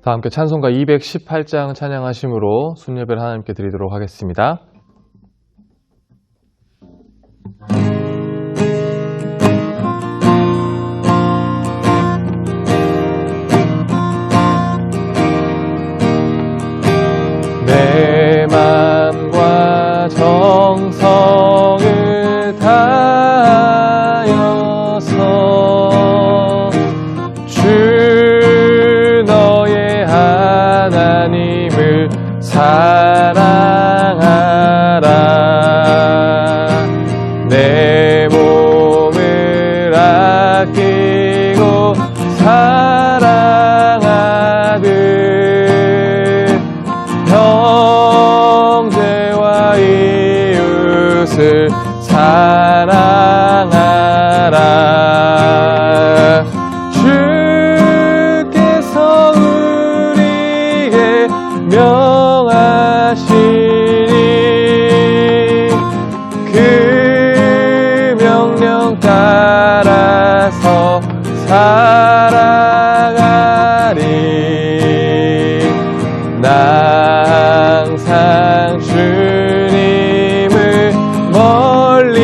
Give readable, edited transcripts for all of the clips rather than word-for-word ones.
다 함께 찬송가 218장 찬양하심으로 순예배를 하나님께 드리도록 하겠습니다. 내 맘과 정성을 다하여서 주 너의 하나님을 사랑하라. 내 몸을 아끼고 사랑하듯 형제와 이웃을 사랑하라. 주께서 우리에게 명하시니 그 명령 따라서 살아가리. 나 항상 주님을 멀리하고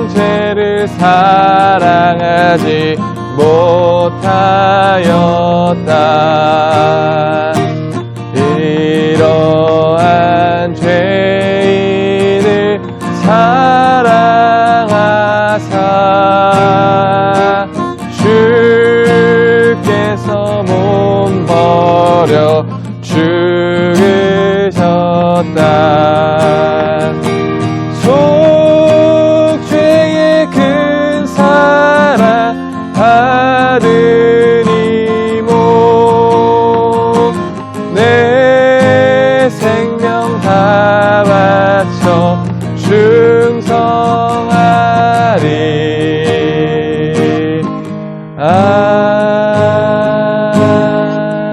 형제를 사랑하지 못하였다. 이러한 죄인을 사랑하사 주께서 몸 버려 죽으셨다. 속죄의 큰 사랑 받으니 모 내 생명 다 바쳐 충성하리.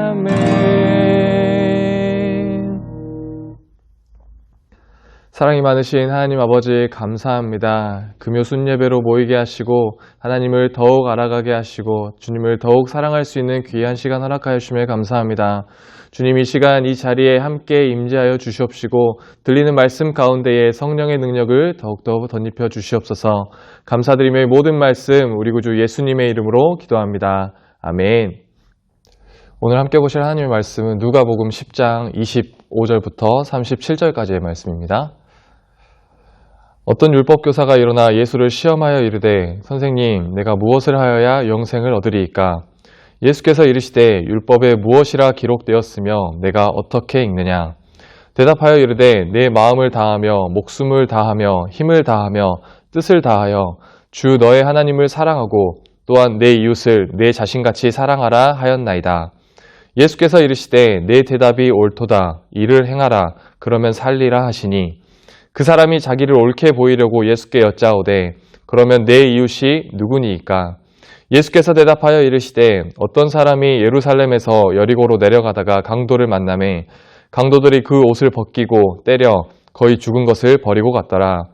아멘. 사랑이 많으신 하나님 아버지 감사합니다. 금요 순예배로 모이게 하시고 하나님을 더욱 알아가게 하시고 주님을 더욱 사랑할 수 있는 귀한 시간 허락하여 주시며 감사합니다. 주님, 이 시간 이 자리에 함께 임재하여 주시옵시고 들리는 말씀 가운데에 성령의 능력을 더욱더 덧입혀 주시옵소서. 감사드리며 모든 말씀 우리 구주 예수님의 이름으로 기도합니다. 아멘. 오늘 함께 보실 하나님의 말씀은 누가복음 10장 25절부터 37절까지의 말씀입니다. 어떤 율법교사가 일어나 예수를 시험하여 이르되 선생님, 내가 무엇을 하여야 영생을 얻으리이까? 예수께서 이르시되 율법에 무엇이라 기록되었으며 내가 어떻게 읽느냐? 대답하여 이르되 내 마음을 다하며 목숨을 다하며 힘을 다하며 뜻을 다하여 주 너의 하나님을 사랑하고 또한 내 이웃을 내 자신같이 사랑하라 하였나이다. 예수께서 이르시되 내 대답이 옳도다. 이를 행하라. 그러면 살리라 하시니 그 사람이 자기를 옳게 보이려고 예수께 여짜오되 그러면 내 이웃이 누구니이까? 예수께서 대답하여 이르시되 어떤 사람이 예루살렘에서 여리고로 내려가다가 강도를 만나매 강도들이 그 옷을 벗기고 때려 거의 죽은 것을 버리고 갔더라.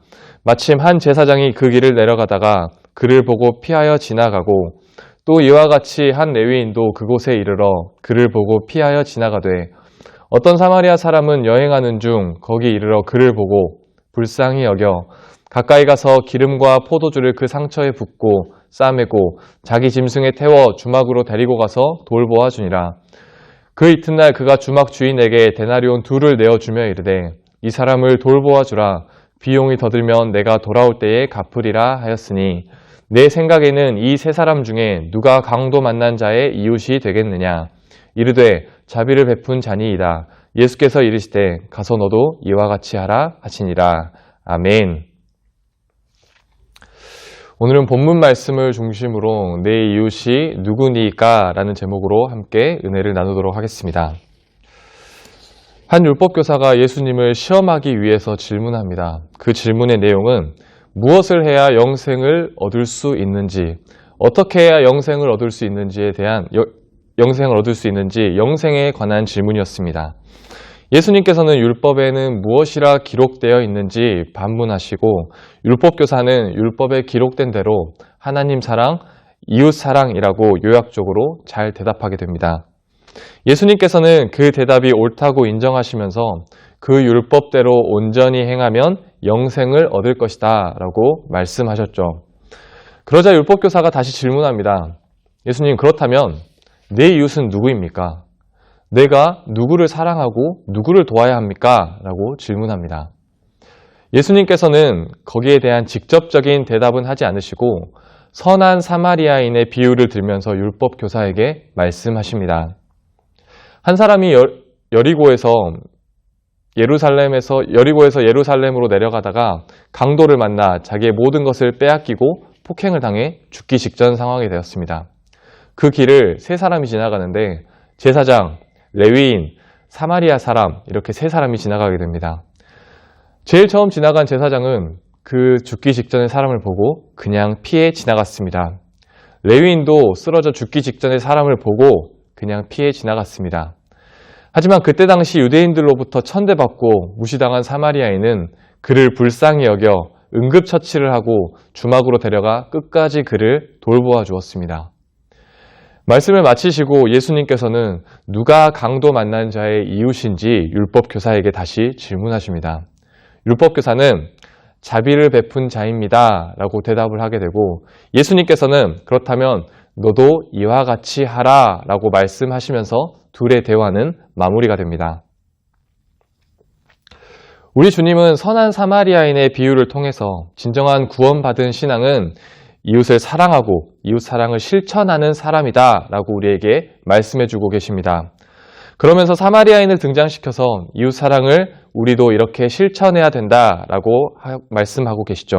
마침 한 제사장이 그 길을 내려가다가 그를 보고 피하여 지나가고 또 이와 같이 한 레위인도 그곳에 이르러 그를 보고 피하여 지나가되 어떤 사마리아 사람은 여행하는 중 거기 이르러 그를 보고 불쌍히 여겨 가까이 가서 기름과 포도주를 그 상처에 붓고 싸매고 자기 짐승에 태워 주막으로 데리고 가서 돌보아 주니라. 그 이튿날 그가 주막 주인에게 데나리온 2를 내어주며 이르되 이 사람을 돌보아 주라. 비용이 더 들면 내가 돌아올 때에 갚으리라 하였으니 내 생각에는 이 세 사람 중에 누가 강도 만난 자의 이웃이 되겠느냐? 이르되 자비를 베푼 자니이다. 예수께서 이르시되 가서 너도 이와 같이 하라 하시니라. 아멘. 오늘은 본문 말씀을 중심으로 내 이웃이 누구니까? 라는 제목으로 함께 은혜를 나누도록 하겠습니다. 한 율법교사가 예수님을 시험하기 위해서 질문합니다. 그 질문의 내용은 무엇을 해야 영생을 얻을 수 있는지, 어떻게 해야 영생을 얻을 수 있는지에 대한 영생을 얻을 수 있는지 영생에 관한 질문이었습니다. 예수님께서는 율법에는 무엇이라 기록되어 있는지 반문하시고 율법교사는 율법에 기록된 대로 하나님 사랑, 이웃사랑이라고 요약적으로 잘 대답하게 됩니다. 예수님께서는 그 대답이 옳다고 인정하시면서 그 율법대로 온전히 행하면 영생을 얻을 것이다 라고 말씀하셨죠. 그러자 율법교사가 다시 질문합니다. 예수님, 그렇다면 내 이웃은 누구입니까? 내가 누구를 사랑하고 누구를 도와야 합니까? 라고 질문합니다. 예수님께서는 거기에 대한 직접적인 대답은 하지 않으시고 선한 사마리아인의 비유를 들면서 율법교사에게 말씀하십니다. 한 사람이 여리고에서 예루살렘으로 내려가다가 강도를 만나 자기의 모든 것을 빼앗기고 폭행을 당해 죽기 직전 상황이 되었습니다. 그 길을 세 사람이 지나가는데 제사장, 레위인, 사마리아 사람 이렇게 세 사람이 지나가게 됩니다. 제일 처음 지나간 제사장은 그 죽기 직전의 사람을 보고 그냥 피해 지나갔습니다. 레위인도 쓰러져 죽기 직전의 사람을 보고 그냥 피해 지나갔습니다. 하지만 그때 당시 유대인들로부터 천대받고 무시당한 사마리아인은 그를 불쌍히 여겨 응급처치를 하고 주막으로 데려가 끝까지 그를 돌보아 주었습니다. 말씀을 마치시고 예수님께서는 누가 강도 만난 자의 이웃인지 율법교사에게 다시 질문하십니다. 율법교사는 자비를 베푼 자입니다 라고 대답을 하게 되고 예수님께서는 그렇다면 너도 이와 같이 하라 라고 말씀하시면서 둘의 대화는 마무리가 됩니다. 우리 주님은 선한 사마리아인의 비유를 통해서 진정한 구원받은 신앙은 이웃을 사랑하고 이웃 사랑을 실천하는 사람이다 라고 우리에게 말씀해주고 계십니다. 그러면서 사마리아인을 등장시켜서 이웃 사랑을 우리도 이렇게 실천해야 된다라고 말씀하고 계시죠.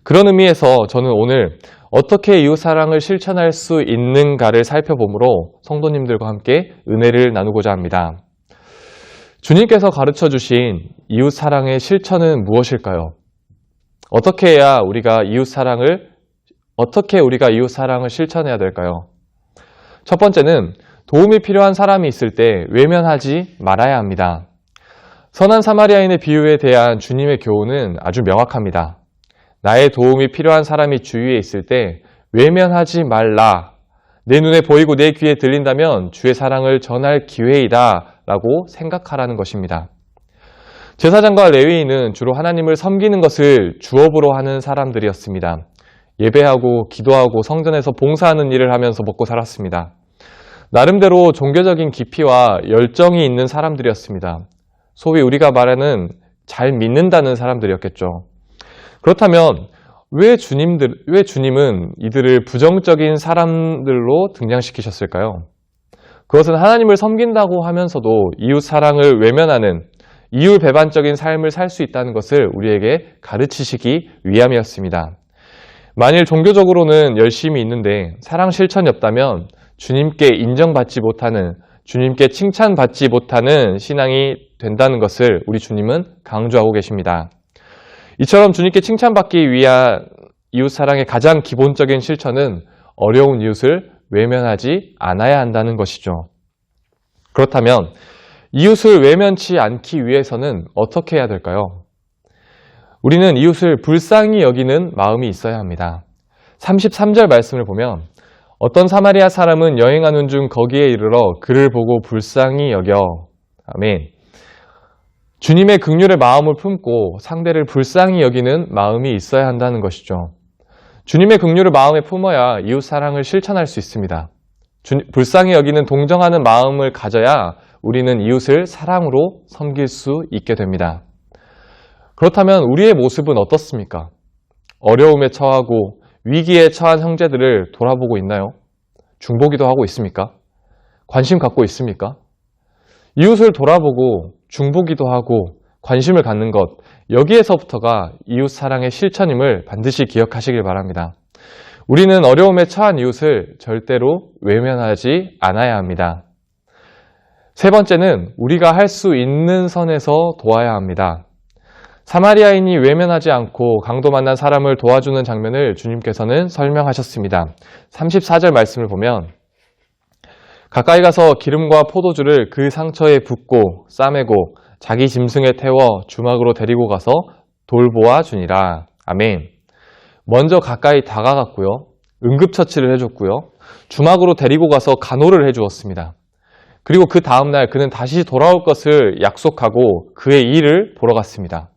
그런 의미에서 저는 오늘 어떻게 이웃 사랑을 실천할 수 있는가를 살펴보므로 성도님들과 함께 은혜를 나누고자 합니다. 주님께서 가르쳐 주신 이웃 사랑의 실천은 무엇일까요? 어떻게 우리가 이웃 사랑을 실천해야 될까요? 첫 번째는 도움이 필요한 사람이 있을 때 외면하지 말아야 합니다. 선한 사마리아인의 비유에 대한 주님의 교훈은 아주 명확합니다. 나의 도움이 필요한 사람이 주위에 있을 때 외면하지 말라. 내 눈에 보이고 내 귀에 들린다면 주의 사랑을 전할 기회이다 라고 생각하라는 것입니다. 제사장과 레위인은 주로 하나님을 섬기는 것을 주업으로 하는 사람들이었습니다. 예배하고 기도하고 성전에서 봉사하는 일을 하면서 먹고 살았습니다. 나름대로 종교적인 깊이와 열정이 있는 사람들이었습니다. 소위 우리가 말하는 잘 믿는다는 사람들이었겠죠. 그렇다면 왜 주님은 이들을 부정적인 사람들로 등장시키셨을까요? 그것은 하나님을 섬긴다고 하면서도 이웃 사랑을 외면하는 이율 배반적인 삶을 살 수 있다는 것을 우리에게 가르치시기 위함이었습니다. 만일 종교적으로는 열심히 있는데 사랑 실천이 없다면 주님께 인정받지 못하는, 주님께 칭찬받지 못하는 신앙이 된다는 것을 우리 주님은 강조하고 계십니다. 이처럼 주님께 칭찬받기 위한 이웃 사랑의 가장 기본적인 실천은 어려운 이웃을 외면하지 않아야 한다는 것이죠. 그렇다면 이웃을 외면치 않기 위해서는 어떻게 해야 될까요? 우리는 이웃을 불쌍히 여기는 마음이 있어야 합니다. 33절 말씀을 보면 어떤 사마리아 사람은 여행하는 중 거기에 이르러 그를 보고 불쌍히 여겨. 아멘. 주님의 긍휼의 마음을 품고 상대를 불쌍히 여기는 마음이 있어야 한다는 것이죠. 주님의 긍휼을 마음에 품어야 이웃 사랑을 실천할 수 있습니다. 불쌍히 여기는 동정하는 마음을 가져야 우리는 이웃을 사랑으로 섬길 수 있게 됩니다. 그렇다면 우리의 모습은 어떻습니까? 어려움에 처하고 위기에 처한 형제들을 돌아보고 있나요? 중보기도 하고 있습니까? 관심 갖고 있습니까? 이웃을 돌아보고 중보기도 하고 관심을 갖는 것, 여기에서부터가 이웃 사랑의 실천임을 반드시 기억하시길 바랍니다. 우리는 어려움에 처한 이웃을 절대로 외면하지 않아야 합니다. 세 번째는 우리가 할 수 있는 선에서 도와야 합니다. 사마리아인이 외면하지 않고 강도 만난 사람을 도와주는 장면을 주님께서는 설명하셨습니다. 34절 말씀을 보면 가까이 가서 기름과 포도주를 그 상처에 붓고 싸매고 자기 짐승에 태워 주막으로 데리고 가서 돌보아 주니라. 아멘. 먼저 가까이 다가갔고요. 응급처치를 해줬고요. 주막으로 데리고 가서 간호를 해주었습니다. 그리고 그 다음날 그는 다시 돌아올 것을 약속하고 그의 일을 보러 갔습니다.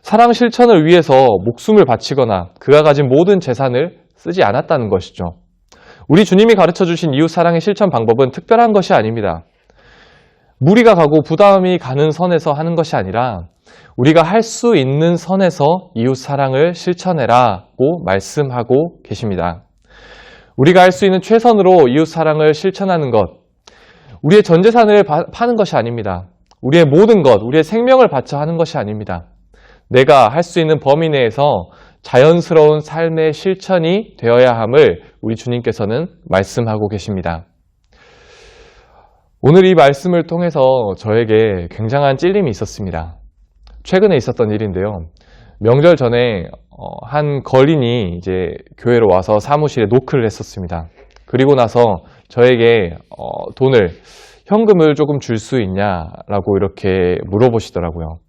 사랑 실천을 위해서 목숨을 바치거나 그가 가진 모든 재산을 쓰지 않았다는 것이죠. 우리 주님이 가르쳐 주신 이웃 사랑의 실천 방법은 특별한 것이 아닙니다. 무리가 가고 부담이 가는 선에서 하는 것이 아니라 우리가 할 수 있는 선에서 이웃 사랑을 실천해라고 말씀하고 계십니다. 우리가 할 수 있는 최선으로 이웃 사랑을 실천하는 것, 우리의 전 재산을 파는 것이 아닙니다. 우리의 모든 것, 우리의 생명을 바쳐 하는 것이 아닙니다. 내가 할 수 있는 범위 내에서 자연스러운 삶의 실천이 되어야 함을 우리 주님께서는 말씀하고 계십니다. 오늘 이 말씀을 통해서 저에게 굉장한 찔림이 있었습니다. 최근에 있었던 일인데요. 명절 전에 한 거린이 이제 교회로 와서 사무실에 노크를 했었습니다. 그리고 나서 저에게 현금을 조금 줄 수 있냐라고 이렇게 물어보시더라고요.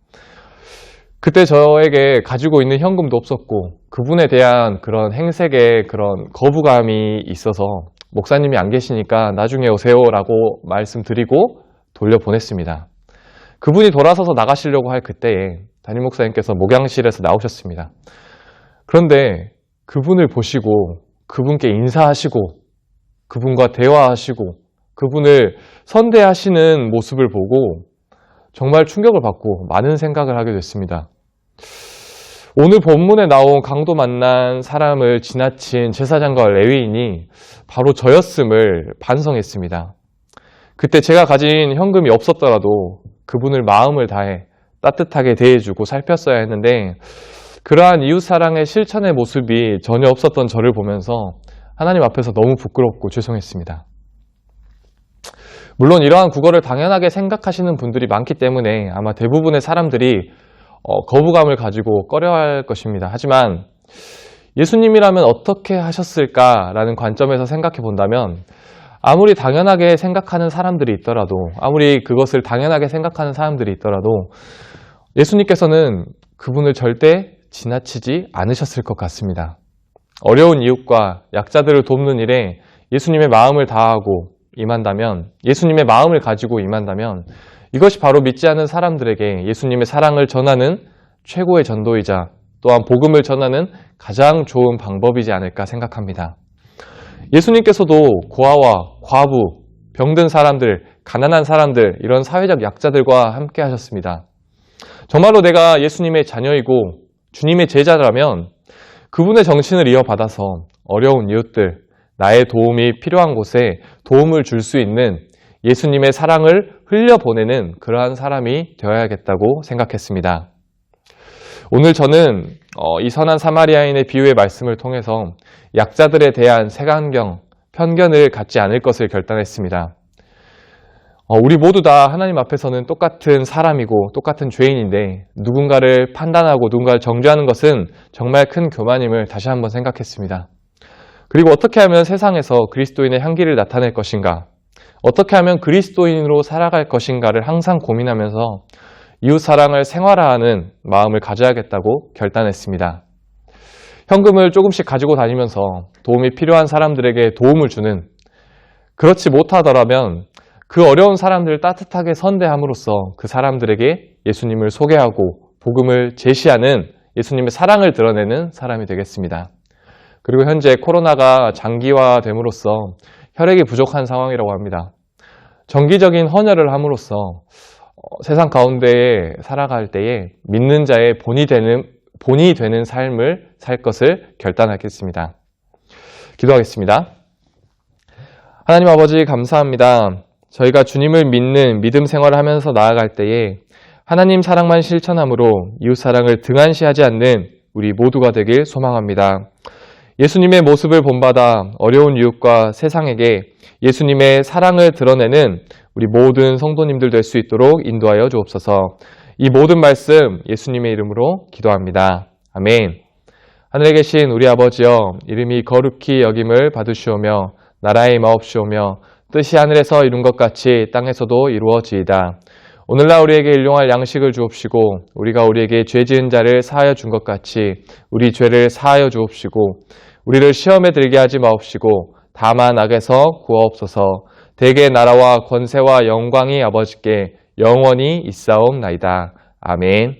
그때 저에게 가지고 있는 현금도 없었고 그분에 대한 그런 행색에 그런 거부감이 있어서 목사님이 안 계시니까 나중에 오세요라고 말씀드리고 돌려보냈습니다. 그분이 돌아서서 나가시려고 할 그때에 담임 목사님께서 목양실에서 나오셨습니다. 그런데 그분을 보시고 그분께 인사하시고 그분과 대화하시고 그분을 선대하시는 모습을 보고 정말 충격을 받고 많은 생각을 하게 됐습니다. 오늘 본문에 나온 강도 만난 사람을 지나친 제사장과 레위인이 바로 저였음을 반성했습니다. 그때 제가 가진 현금이 없었더라도 그분을 마음을 다해 따뜻하게 대해주고 살폈어야 했는데 그러한 이웃사랑의 실천의 모습이 전혀 없었던 저를 보면서 하나님 앞에서 너무 부끄럽고 죄송했습니다. 물론 이러한 국어를 당연하게 생각하시는 분들이 많기 때문에 아마 대부분의 사람들이 거부감을 가지고 꺼려할 것입니다. 하지만 예수님이라면 어떻게 하셨을까라는 관점에서 생각해 본다면 아무리 당연하게 생각하는 사람들이 있더라도 아무리 그것을 당연하게 생각하는 사람들이 있더라도 예수님께서는 그분을 절대 지나치지 않으셨을 것 같습니다. 어려운 이웃과 약자들을 돕는 일에 예수님의 마음을 다하고 임한다면, 예수님의 마음을 가지고 임한다면 이것이 바로 믿지 않는 사람들에게 예수님의 사랑을 전하는 최고의 전도이자 또한 복음을 전하는 가장 좋은 방법이지 않을까 생각합니다. 예수님께서도 고아와 과부, 병든 사람들, 가난한 사람들, 이런 사회적 약자들과 함께 하셨습니다. 정말로 내가 예수님의 자녀이고 주님의 제자라면 그분의 정신을 이어받아서 어려운 이웃들, 나의 도움이 필요한 곳에 도움을 줄 수 있는 예수님의 사랑을 흘려보내는 그러한 사람이 되어야겠다고 생각했습니다. 오늘 저는 이 선한 사마리아인의 비유의 말씀을 통해서 약자들에 대한 색안경, 편견을 갖지 않을 것을 결단했습니다. 우리 모두 다 하나님 앞에서는 똑같은 사람이고 똑같은 죄인인데 누군가를 판단하고 누군가를 정죄하는 것은 정말 큰 교만임을 다시 한번 생각했습니다. 그리고 어떻게 하면 세상에서 그리스도인의 향기를 나타낼 것인가, 어떻게 하면 그리스도인으로 살아갈 것인가를 항상 고민하면서 이웃사랑을 생활화하는 마음을 가져야겠다고 결단했습니다. 현금을 조금씩 가지고 다니면서 도움이 필요한 사람들에게 도움을 주는, 그렇지 못하더라면 그 어려운 사람들을 따뜻하게 선대함으로써 그 사람들에게 예수님을 소개하고 복음을 제시하는 예수님의 사랑을 드러내는 사람이 되겠습니다. 그리고 현재 코로나가 장기화됨으로써 혈액이 부족한 상황이라고 합니다. 정기적인 헌혈을 함으로써 세상 가운데에 살아갈 때에 믿는 자의 본이 되는 삶을 살 것을 결단하겠습니다. 기도하겠습니다. 하나님 아버지 감사합니다. 저희가 주님을 믿는 믿음 생활을 하면서 나아갈 때에 하나님 사랑만 실천함으로 이웃사랑을 등한시하지 않는 우리 모두가 되길 소망합니다. 예수님의 모습을 본받아 어려운 이웃과 세상에게 예수님의 사랑을 드러내는 우리 모든 성도님들 될 수 있도록 인도하여 주옵소서. 이 모든 말씀 예수님의 이름으로 기도합니다. 아멘. 하늘에 계신 우리 아버지여, 이름이 거룩히 여김을 받으시오며 나라의 임하옵시오며 뜻이 하늘에서 이룬 것 같이 땅에서도 이루어지이다. 오늘날 우리에게 일용할 양식을 주옵시고 우리가 우리에게 죄 지은 자를 사하여 준 것 같이 우리 죄를 사하여 주옵시고 우리를 시험에 들게 하지 마옵시고 다만 악에서 구하옵소서. 대개 나라와 권세와 영광이 아버지께 영원히 있사옵나이다. 아멘.